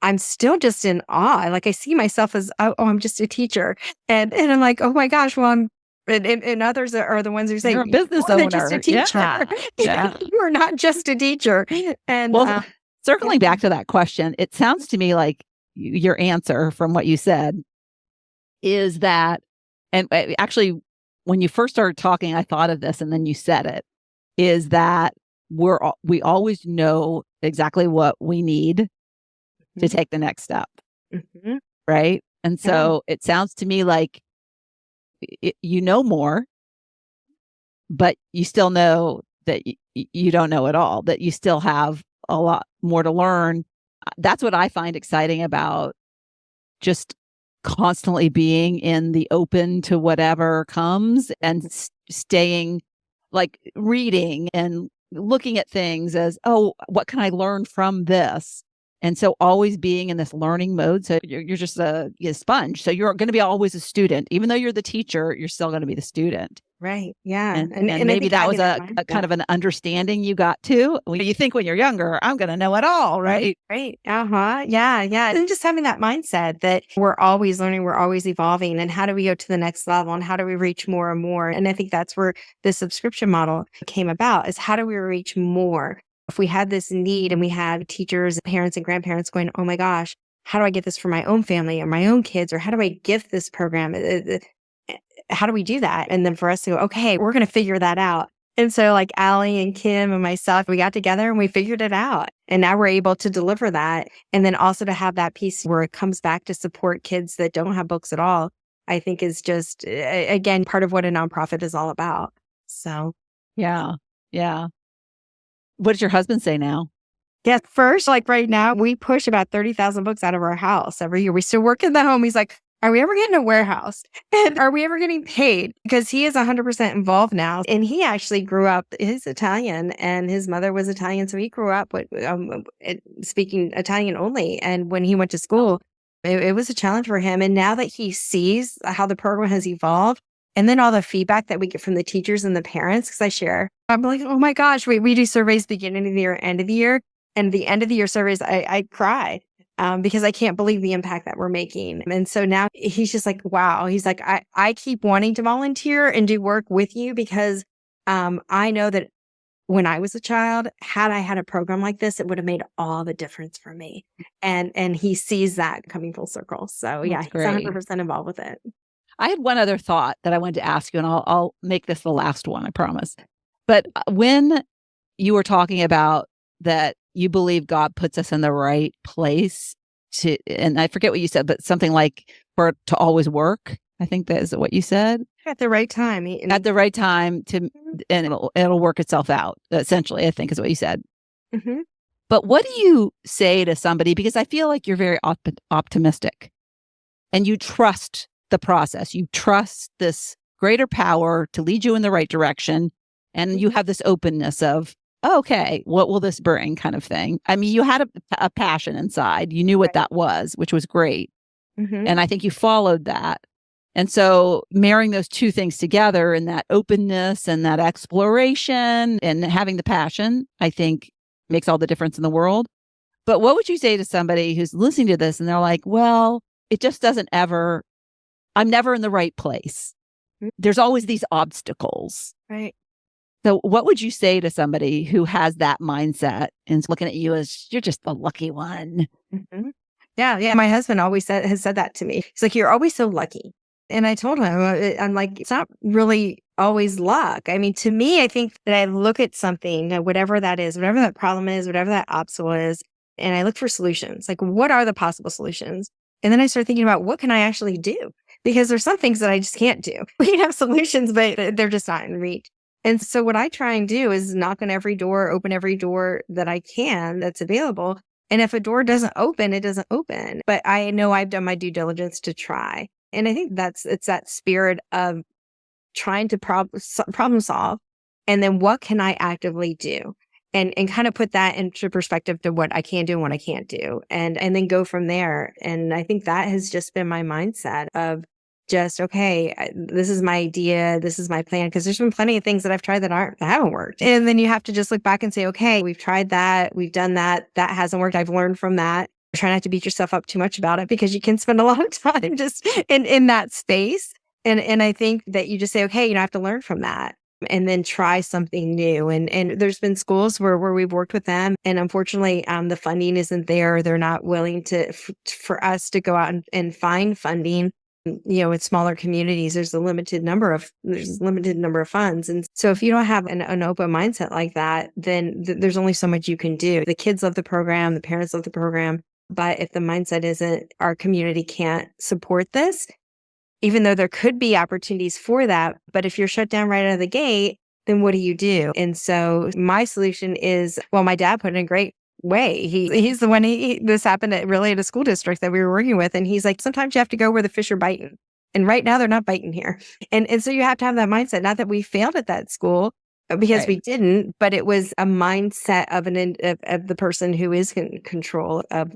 I'm still just in awe. Like I see myself as, oh, I'm just a teacher. And I'm like, oh my gosh, well, and others are the ones who say, You're a business you're more than just a owner. teacher. Yeah. You are not just a teacher. And Well, circling back to that question, it sounds to me like your answer from what you said is that, and actually, when you first started talking, I thought of this and then you said it, is that we always know exactly what we need to take the next step. Mhm. Right. And so it sounds to me like you know more, but you still know that you don't know it all, that you still have a lot more to learn. That's what I find exciting about just constantly being in the open to whatever comes and staying, like reading and looking at things as, oh, what can I learn from this? And so always being in this learning mode. So you're just a sponge. So you're going to be always a student. Even though you're the teacher, you're still going to be the student. Right. Yeah. And I maybe think that was having that a kind mindset. of an understanding you got too. You think when you're younger, I'm going to know it all, right? Right. Uh-huh. Yeah. Yeah. And just having that mindset that we're always learning, we're always evolving. And how do we go to the next level? And how do we reach more and more? And I think that's where the subscription model came about, is how do we reach more? If we had this need and we have teachers, parents, and grandparents going, oh my gosh, how do I get this for my own family or my own kids? Or how do I gift this program? How do we do that? And then for us to go, okay, we're going to figure that out. And so like Allie and Kim and myself, we got together and we figured it out. And now we're able to deliver that. And then also to have that piece where it comes back to support kids that don't have books at all, I think is just, again, part of what a nonprofit is all about. So, yeah. Yeah. What does your husband say now? yeah, first, like right now, we push about 30,000 books out of our house every year. We still work in the home. He's like, are we ever getting a warehouse? And are we ever getting paid? Because he is 100% involved now. And he actually grew up, he's Italian and his mother was Italian. So he grew up with speaking Italian only. And when he went to school, it was a challenge for him. And now that he sees how the program has evolved, and then all the feedback that we get from the teachers and the parents, because I share, I'm like, oh my gosh, we do surveys beginning of the year, end of the year. And the end of the year surveys, I cry because I can't believe the impact that we're making. And so now he's just like, wow. He's like, I keep wanting to volunteer and do work with you because I know that when I was a child, had I had a program like this, it would have made all the difference for me. And he sees that coming full circle. So yeah, That's he's great. 100% involved with it. I had one other thought that I wanted to ask you, and I'll make this the last one, I promise. But when you were talking about that you believe God puts us in the right place to, and I forget what you said, but something like for it to always work. I think that is what you said. At the right time. At the right time to, and it'll work itself out. Essentially, I think is what you said. Mm-hmm. But what do you say to somebody? Because I feel like you're very optimistic, and you trust the process. You trust this greater power to lead you in the right direction, and you have this openness of, okay, what will this bring, kind of thing. I mean, you had a passion inside. You knew what that was, which was great. Mm-hmm. And I think you followed that. And so marrying those two things together and that openness and that exploration and having the passion, I think makes all the difference in the world. But what would you say to somebody who's listening to this and they're like, well, it just doesn't ever, I'm never in the right place. There's always these obstacles. Right. So what would you say to somebody who has that mindset and is looking at you as you're just the lucky one? Mm-hmm. Yeah. Yeah. My husband always has said that to me. He's like, you're always so lucky. And I told him, I'm like, it's not really always luck. I mean, to me, I think that I look at something, whatever that is, whatever that problem is, whatever that obstacle is, and I look for solutions. Like, what are the possible solutions? And then I start thinking about what can I actually do? Because there's some things that I just can't do. We can have solutions, but they're just not in reach. And so what I try and do is knock on every door, open every door that I can that's available. And if a door doesn't open, it doesn't open. But I know I've done my due diligence to try. And I think it's that spirit of trying to problem solve. And then what can I actively do? And kind of put that into perspective to what I can do and what I can't do. And then go from there. And I think that has just been my mindset of just, okay, this is my idea. This is my plan. Because there's been plenty of things that I've tried that haven't worked. And then you have to just look back and say, okay, we've tried that. We've done that. That hasn't worked. I've learned from that. Try not to beat yourself up too much about it because you can spend a lot of time just in that space. And I think that you just say, okay, I have to learn from that and then try something new. And there's been schools where we've worked with them. And unfortunately, the funding isn't there. They're not willing for us to go out and find funding. In smaller communities, there's a limited number of funds. And so if you don't have an open mindset like that, then there's only so much you can do. The kids love the program, the parents love the program. But if the mindset isn't, our community can't support this, even though there could be opportunities for that. But if you're shut down right out of the gate, then what do you do? And so my solution is, well, my dad put it in a great way. He's the one, this happened at a school district that we were working with. And he's like, sometimes you have to go where the fish are biting. And right now they're not biting here. And so you have to have that mindset. Not that we failed at that school, because Right. we didn't, but it was a mindset of of the person who is in control of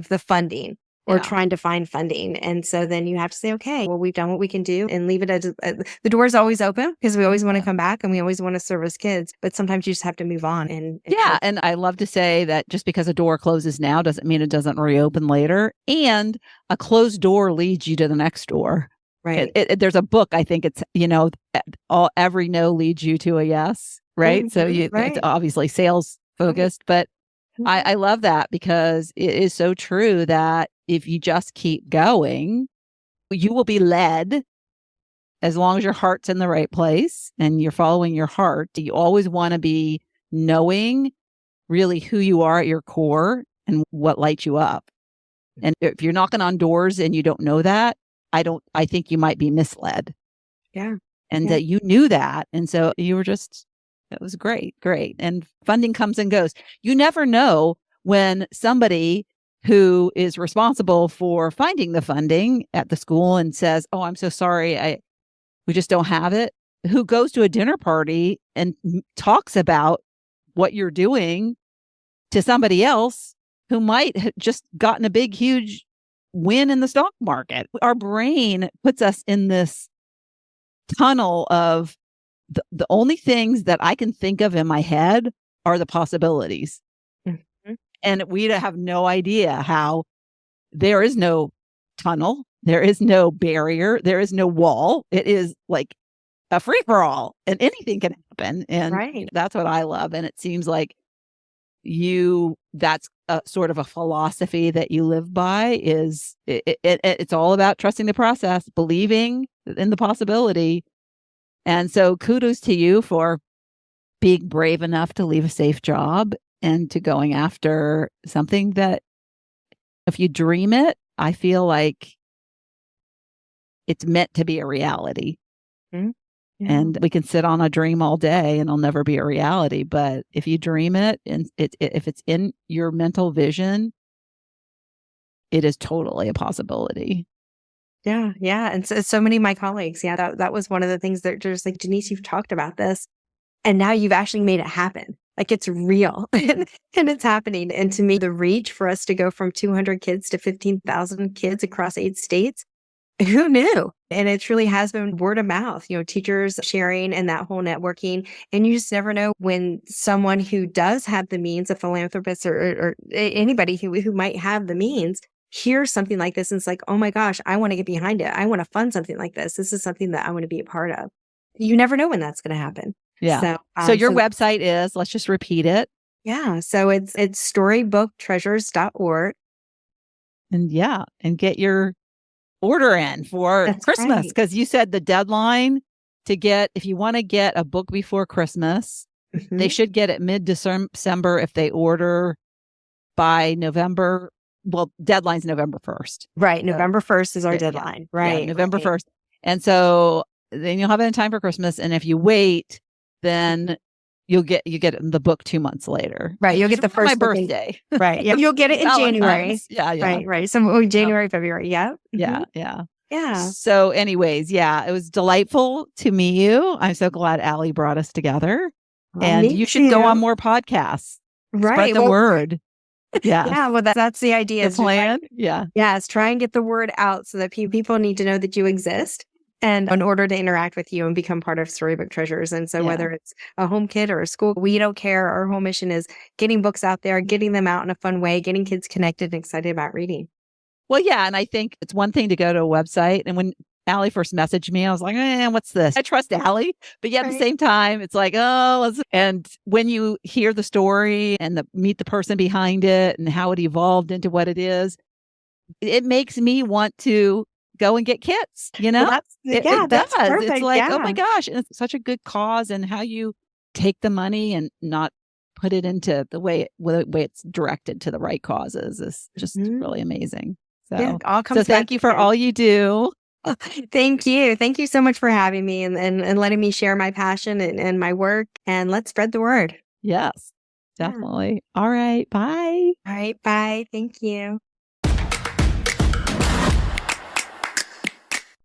the funding or Yeah. trying to find funding. And so then you have to say, okay, well, we've done what we can do and leave it as the door is always open because we always want to Yeah. come back and we always want to service kids. But sometimes you just have to move on and Yeah. help. And I love to say that just because a door closes now doesn't mean it doesn't reopen later. And a closed door leads you to the next door. Right. There's a book, I think it's, every no leads you to a yes. Right. So it's Right. obviously sales Right. focused, but Mhm. I love that because it is so true that if you just keep going, you will be led as long as your heart's in the right place and you're following your heart. You always want to be knowing really who you are at your core and what lights you up. And if you're knocking on doors and you don't know that, I think you might be misled Yeah. and Yeah. that you knew that. And so you were just, it was great, great. And funding comes and goes. You never know when somebody who is responsible for finding the funding at the school and says, "Oh, I'm so sorry. We just don't have it," who goes to a dinner party and talks about what you're doing to somebody else who might have just gotten a big, huge win in the stock market. Our brain puts us in this tunnel of the only things that I can think of in my head are the possibilities. Mhm. And we have no idea how there is no tunnel, there is no barrier, there is no wall. It is like a free for all and anything can happen. And Right. that's what I love. And it seems like that's a sort of a philosophy that you live by is it's all about trusting the process, believing in the possibility. And so kudos to you for being brave enough to leave a safe job and to going after something that if you dream it, I feel like it's meant to be a reality. Mhm. Yeah. And we can sit on a dream all day and it'll never be a reality. But if you dream it and if it's in your mental vision, it is totally a possibility. Yeah, yeah, and so many of my colleagues, yeah, that was one of the things that just like, "Denise, you've talked about this, and now you've actually made it happen. Like, it's real, and it's happening." And to me, the reach for us to go from 200 kids to 15,000 kids across 8 states, who knew? And it truly has been word of mouth, teachers sharing and that whole networking, and you just never know when someone who does have the means, a philanthropist or anybody who might have the means, hears something like this and it's like, "Oh my gosh, I wanna get behind it. I wanna fund something like this. This is something that I wanna be a part of." You never know when that's gonna happen. Yeah. So, So your so website is, let's just repeat it. yeah, so it's storybook treasures.org. And yeah, and get your order in for That's Christmas right. because you said the deadline to get, if you want to get a book before Christmas, they Mhm. should get it mid December if they order by November. Well, deadline's November 1st. Right, So, November 1st is our yeah. deadline. Yeah. Right, November right. 1st. And so then you'll have it in time for Christmas. And if you wait, then you get the book 2 months later, Right, you'll which get is the around my first book in birthday. right, yeah, you'll get it in January. Valentine's. Yeah. Yeah. Right, right, so, Yep. January, February, yep, Yeah. mhm, Yeah. yeah. So, anyways, yeah, it was delightful to meet you. I'm so glad Allie brought us together. And Me you should go on too. more podcasts. Spread Right, the well word. Yes. yeah, well, that's the idea The is to try plan. Yeah. yes, try and get the word out so that people need to know that you exist and in order to interact with you and become part of Storybook Treasures. And so Yeah. whether it's a home kid or a school, we don't care. Our whole mission is getting books out there, getting them out in a fun way, getting kids connected and excited about reading. Well, yeah. And I think it's one thing to go to a website. And when Allie first messaged me, I was like, what's this? I trust Allie. But yet at the Right. same time, it's like, and when you hear the story and meet the person behind it and how it evolved into what it is, it makes me want to go and get kits, Well, that's yeah, it does. that's It's perfect. like, oh my Yeah. gosh, and it's such a good cause and how you take the money and not put it into the way it's directed to the right causes is just Mhm. really amazing. Yeah, So it all so comes back thank to you for kids. all you do. Thank you. Thank you so much for having me and letting me share my passion and my work. And let's spread the word. Yes, Yeah. definitely. All right. Bye. All right. Bye. Thank you.